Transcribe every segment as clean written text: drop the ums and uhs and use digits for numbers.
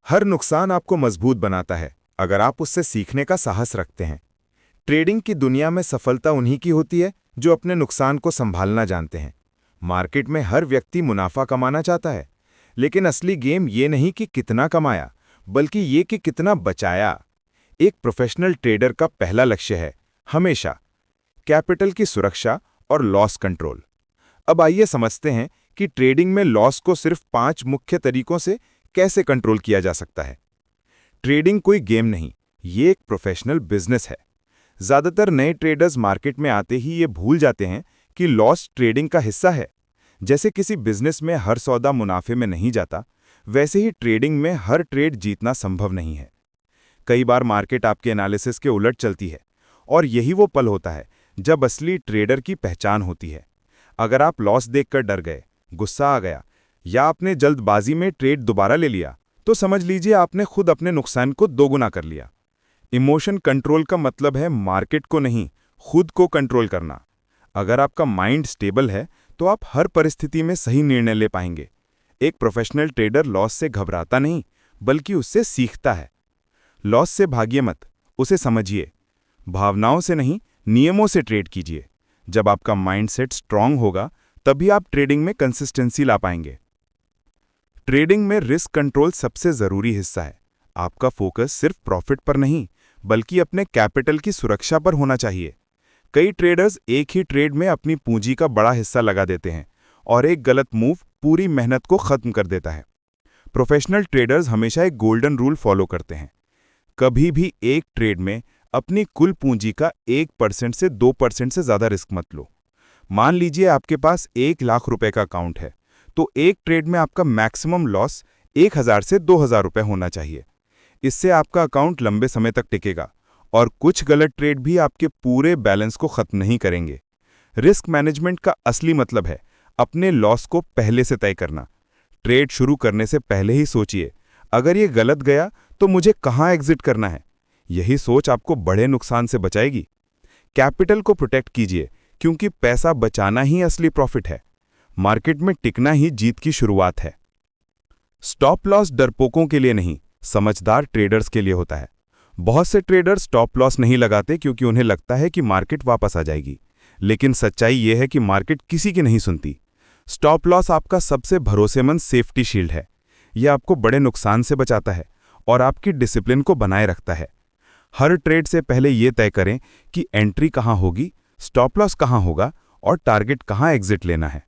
हर नुकसान आपको मजबूत बनाता है अगर आप उससे सीखने का साहस रखते हैं। ट्रेडिंग की दुनिया में सफलता उन्हीं की होती है जो अपने नुकसान को संभालना जानते हैं। मार्केट में हर व्यक्ति मुनाफा कमाना चाहता है, लेकिन असली गेम ये नहीं कि कितना कमाया, बल्कि ये कि कितना बचाया। एक प्रोफेशनल ट्रेडर का पहला लक्ष्य है हमेशा कैपिटल की सुरक्षा और लॉस कंट्रोल। अब आइए समझते हैं कि ट्रेडिंग में लॉस को सिर्फ 5 मुख्य तरीकों से कैसे कंट्रोल किया जा सकता है। ट्रेडिंग कोई गेम नहीं, ये एक प्रोफेशनल बिजनेस है। ज्यादातर नए ट्रेडर्स मार्केट में आते ही ये भूल जाते हैं कि लॉस ट्रेडिंग का हिस्सा है। जैसे किसी बिजनेस में हर सौदा मुनाफे में नहीं जाता, वैसे ही ट्रेडिंग में हर ट्रेड जीतना संभव नहीं है। कई बार मार्केट आपके एनालिसिस के उलट चलती है, और यही वो पल होता है जब असली ट्रेडर की पहचान होती है। अगर आप लॉस देखकर डर गए, गुस्सा आ गया, या आपने जल्दबाजी में ट्रेड दोबारा ले लिया, तो समझ लीजिए आपने खुद अपने नुकसान को दोगुना कर लिया। इमोशन कंट्रोल का मतलब है मार्केट को नहीं, खुद को कंट्रोल करना। अगर आपका माइंड स्टेबल है तो आप हर परिस्थिति में सही निर्णय ले पाएंगे। एक प्रोफेशनल ट्रेडर लॉस से घबराता नहीं, बल्कि उससे सीखता है। लॉस से भागिए मत, उसे समझिए। भावनाओं से नहीं, नियमों से ट्रेड कीजिए। जब आपका माइंडसेट स्ट्रांग होगा, तभी आप ट्रेडिंग में कंसिस्टेंसी ला पाएंगे। ट्रेडिंग में रिस्क कंट्रोल सबसे जरूरी हिस्सा है। आपका फोकस सिर्फ प्रॉफिट पर नहीं, बल्कि अपने कैपिटल की सुरक्षा पर होना चाहिए। कई ट्रेडर्स एक ही ट्रेड में अपनी पूंजी का बड़ा हिस्सा लगा देते हैं, और एक गलत मूव पूरी मेहनत को खत्म कर देता है। प्रोफेशनल ट्रेडर्स हमेशा एक गोल्डन रूल फॉलो करते हैं। कभी भी एक ट्रेड में अपनी कुल पूंजी का 1% से 2% से ज्यादा रिस्क मत लो। मान लीजिए आपके पास 1 लाख रुपए का अकाउंट है, तो एक ट्रेड में आपका मैक्सिमम लॉस 1000 से 2000 रुपए होना चाहिए। इससे आपका अकाउंट लंबे समय तक टिकेगा, और कुछ गलत ट्रेड भी आपके पूरे बैलेंस को खत्म नहीं करेंगे। रिस्क मैनेजमेंट का असली मतलब है अपने लॉस को पहले से तय करना। ट्रेड शुरू करने से पहले ही सोचिए, अगर ये गलत गया तो मुझे कहां एग्जिट करना है। यही सोच आपको बड़े नुकसान से बचाएगी। कैपिटल को प्रोटेक्ट कीजिए, क्योंकि पैसा बचाना ही असली प्रॉफिट है। मार्केट में टिकना ही जीत की शुरुआत है। स्टॉप लॉस डरपोकों के लिए नहीं, समझदार ट्रेडर्स के लिए होता है। बहुत से ट्रेडर्स स्टॉप लॉस नहीं लगाते क्योंकि उन्हें लगता है कि मार्केट वापस आ जाएगी, लेकिन सच्चाई यह है कि मार्केट किसी की नहीं सुनती। स्टॉप लॉस आपका सबसे भरोसेमंद सेफ्टी शील्ड है। यह आपको बड़े नुकसान से बचाता है और आपकी डिसिप्लिन को बनाए रखता है। हर ट्रेड से पहले यह तय करें कि एंट्री कहां होगी, स्टॉप लॉस कहां होगा और टारगेट कहां एग्जिट लेना है।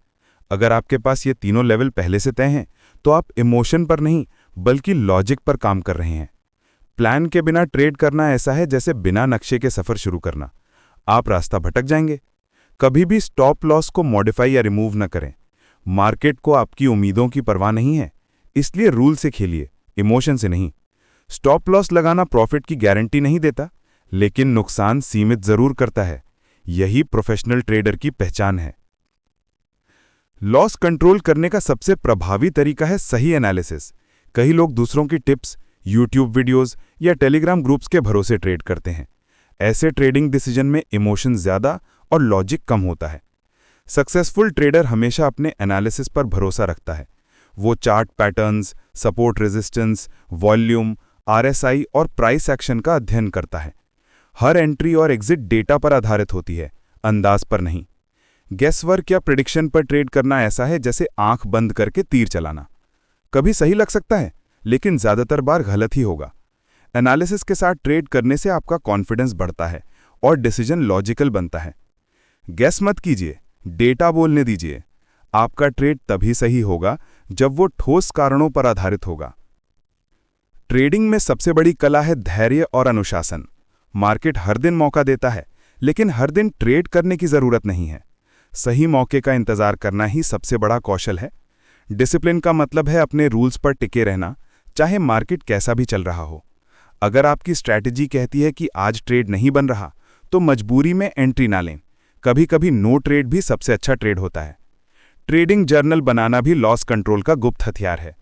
अगर आपके पास ये तीनों लेवल पहले से तय हैं, तो आप इमोशन पर नहीं, बल्कि लॉजिक पर काम कर रहे हैं। प्लान के बिना ट्रेड करना ऐसा है जैसे बिना नक्शे के सफर शुरू करना। आप रास्ता भटक जाएंगे। कभी भी स्टॉप लॉस को मॉडिफाई या रिमूव न करें। मार्केट को आपकी उम्मीदों की परवाह नहीं है, इसलिए रूल से खेलिए, इमोशन से नहीं। स्टॉप लॉस लगाना प्रॉफिट की गारंटी नहीं देता, लेकिन नुकसान सीमित जरूर करता है। यही प्रोफेशनल ट्रेडर की पहचान है। लॉस कंट्रोल करने का सबसे प्रभावी तरीका है सही एनालिसिस। कई लोग दूसरों की टिप्स, यूट्यूब वीडियोस या टेलीग्राम ग्रुप्स के भरोसे ट्रेड करते हैं। ऐसे ट्रेडिंग डिसीजन में इमोशन ज्यादा और लॉजिक कम होता है। सक्सेसफुल ट्रेडर हमेशा अपने एनालिसिस पर भरोसा रखता है। वो chart patterns, support resistance, volume, RSI और प्राइस एक्शन का अध्ययन करता है। हर एंट्री और एग्जिट डेटा पर आधारित होती है, अंदाज पर नहीं। गेसवर्क या प्रेडिक्शन पर ट्रेड करना ऐसा है जैसे आंख बंद करके तीर चलाना। कभी सही लग सकता है, लेकिन ज्यादातर बार गलत ही होगा। एनालिसिस के साथ ट्रेड करने से आपका कॉन्फिडेंस बढ़ता है और डिसीजन लॉजिकल बनता है। गेस मत कीजिए, डेटा बोलने दीजिए। आपका ट्रेड तभी सही होगा जब वो ठोस कारणों पर आधारित होगा। ट्रेडिंग में सबसे बड़ी कला है धैर्य और अनुशासन। मार्केट हर दिन मौका देता है, लेकिन हर दिन ट्रेड करने की जरूरत नहीं है। सही मौके का इंतजार करना ही सबसे बड़ा कौशल है। डिसिप्लिन का मतलब है अपने रूल्स पर टिके रहना, चाहे मार्केट कैसा भी चल रहा हो। अगर आपकी स्ट्रैटेजी कहती है कि आज ट्रेड नहीं बन रहा, तो मजबूरी में एंट्री ना लें। कभी कभी नो ट्रेड भी सबसे अच्छा ट्रेड होता है। ट्रेडिंग जर्नल बनाना भी लॉस कंट्रोल का गुप्त हथियार है।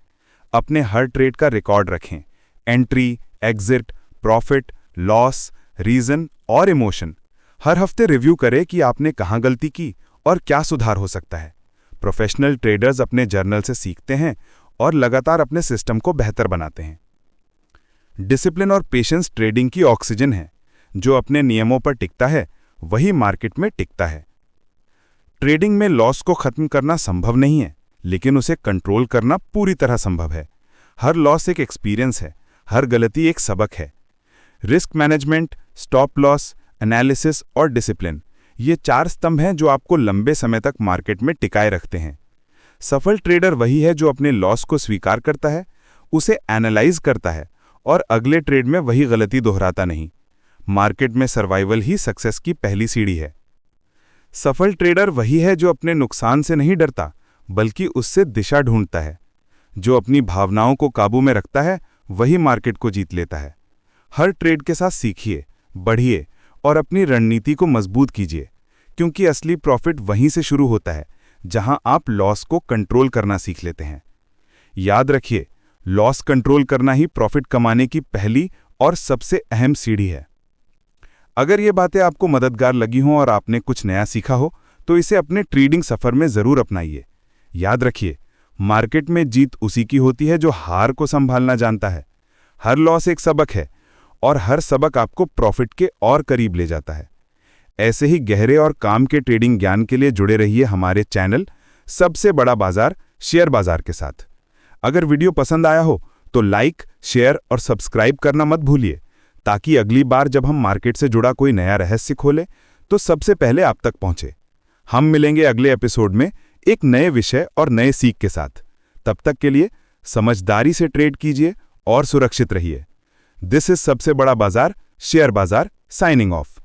अपने हर ट्रेड का रिकॉर्ड रखें, entry, exit, profit, loss, reason और इमोशन। हर हफ्ते रिव्यू करें कि आपने कहां गलती की और क्या सुधार हो सकता है। प्रोफेशनल ट्रेडर्स अपने जर्नल से सीखते हैं और लगातार अपने सिस्टम को बेहतर बनाते हैं। डिसिप्लिन और पेशेंस ट्रेडिंग की ऑक्सीजन है। जो अपने नियमों पर टिकता है वही मार्केट में टिकता है। ट्रेडिंग में लॉस को खत्म करना संभव नहीं है, लेकिन उसे कंट्रोल करना पूरी तरह संभव है। हर लॉस एक एक्सपीरियंस है, हर गलती एक सबक है। Risk management, stop loss, analysis और डिसिप्लिन, ये 4 स्तंभ हैं जो आपको लंबे समय तक मार्केट में टिकाए रखते हैं। सफल ट्रेडर वही है जो अपने लॉस को स्वीकार करता है, उसे एनालाइज करता है और अगले ट्रेड में वही गलती दोहराता नहीं। मार्केट में सर्वाइवल ही सक्सेस की पहली सीढ़ी है। सफल ट्रेडर वही है जो अपने नुकसान से नहीं डरता, बल्कि उससे दिशा ढूंढता है। जो अपनी भावनाओं को काबू में रखता है वही मार्केट को जीत लेता है। हर ट्रेड के साथ सीखिए, बढ़िए और अपनी रणनीति को मजबूत कीजिए, क्योंकि असली प्रॉफिट वहीं से शुरू होता है जहां आप लॉस को कंट्रोल करना सीख लेते हैं। याद रखिए, लॉस कंट्रोल करना ही प्रॉफिट कमाने की पहली और सबसे अहम सीढ़ी है। अगर ये बातें आपको मददगार लगी हों और आपने कुछ नया सीखा हो, तो इसे अपने ट्रेडिंग सफर में जरूर अपनाइए। याद रखिए, मार्केट में जीत उसी की होती है जो हार को संभालना जानता है। हर लॉस एक सबक है और हर सबक आपको प्रॉफिट के और करीब ले जाता है। ऐसे ही गहरे और काम के ट्रेडिंग ज्ञान के लिए जुड़े रहिए हमारे चैनल सबसे बड़ा बाजार शेयर बाजार के साथ। अगर वीडियो पसंद आया हो तो लाइक, शेयर और सब्सक्राइब करना मत भूलिए, ताकि अगली बार जब हम मार्केट से जुड़ा कोई नया रहस्य खोलें तो सबसे पहले आप तक पहुंचे। हम मिलेंगे अगले एपिसोड में एक नए विषय और नए सीख के साथ। तब तक के लिए समझदारी से ट्रेड कीजिए और सुरक्षित रहिए। दिस इज सबसे बड़ा बाजार शेयर बाजार साइनिंग ऑफ।